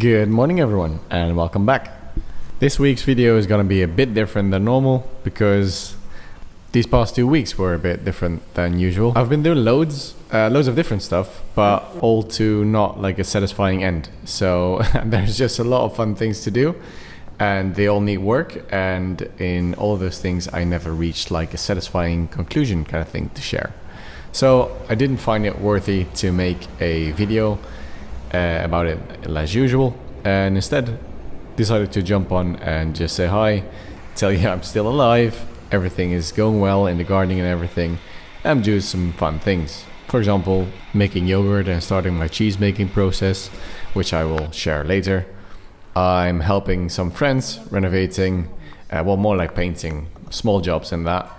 Good morning everyone and welcome back. This week's video is going to be a bit different than normal because these past 2 weeks were a bit different than usual. I've been doing loads of different stuff, but all to not like a satisfying end. So there's just a lot of fun things to do and they all need work, and in all of those things I never reached like a satisfying conclusion kind of thing to share. So I didn't find it worthy to make a video about it as usual, and instead decided to jump on and just say hi, tell you I'm still alive, everything is going well in the gardening and everything. I'm doing some fun things, for example making yogurt and starting my cheese making process, which I will share later. I'm helping some friends renovating, well, more like painting, small jobs and that.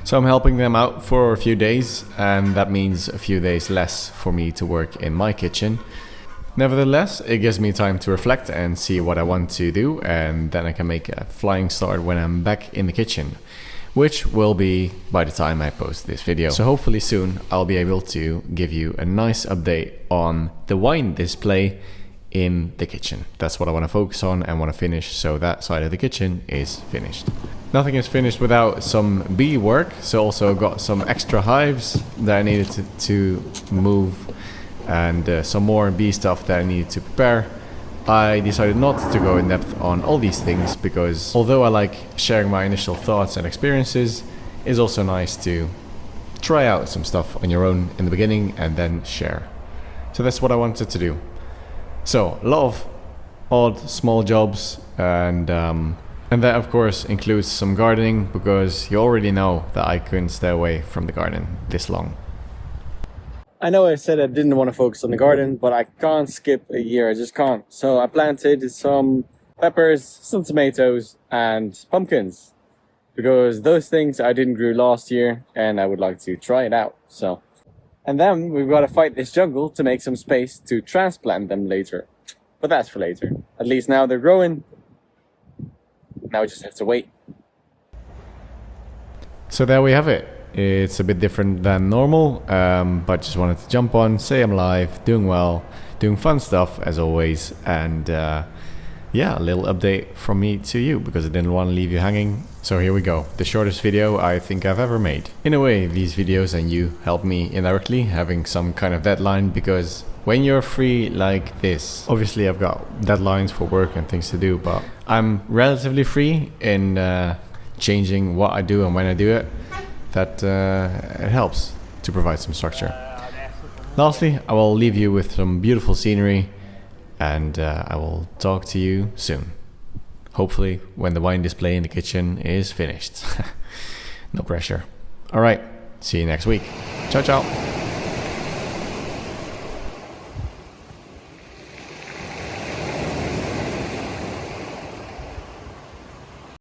So I'm helping them out for a few days, and that means a few days less for me to work in my kitchen. Nevertheless, it gives me time to reflect and see what I want to do, and then I can make a flying start when I'm back in the kitchen, which will be by the time I post this video. So hopefully soon I'll be able to give you a nice update on the wine display in the kitchen. That's what I want to focus on and want to finish, so that side of the kitchen is finished. Nothing is finished without some bee work, so also got some extra hives that I needed to move, and some more bee stuff that I needed to prepare. I decided not to go in depth on all these things because although I like sharing my initial thoughts and experiences, it's also nice to try out some stuff on your own in the beginning and then share. So that's what I wanted to do. So a lot of odd small jobs, and that of course includes some gardening, because you already know that I couldn't stay away from the garden this long. I know I said I didn't want to focus on the garden, but I can't skip a year, I just can't. So I planted some peppers, some tomatoes and pumpkins, because those things I didn't grow last year and I would like to try it out. So, and then we've got to fight this jungle to make some space to transplant them later. But that's for later. At least now they're growing. Now we just have to wait. So there we have it. It's a bit different than normal, but just wanted to jump on, say I'm live, doing well, doing fun stuff as always, and yeah, a little update from me to you because I didn't want to leave you hanging. So here we go, the shortest video I think I've ever made. In a way, these videos and you help me indirectly, having some kind of deadline, because when you're free like this, obviously I've got deadlines for work and things to do, but I'm relatively free in changing what I do and when I do it. That it helps to provide some structure. Lastly, I will leave you with some beautiful scenery, and I will talk to you soon. Hopefully when the wine display in the kitchen is finished. No pressure. Alright, see you next week. Ciao ciao.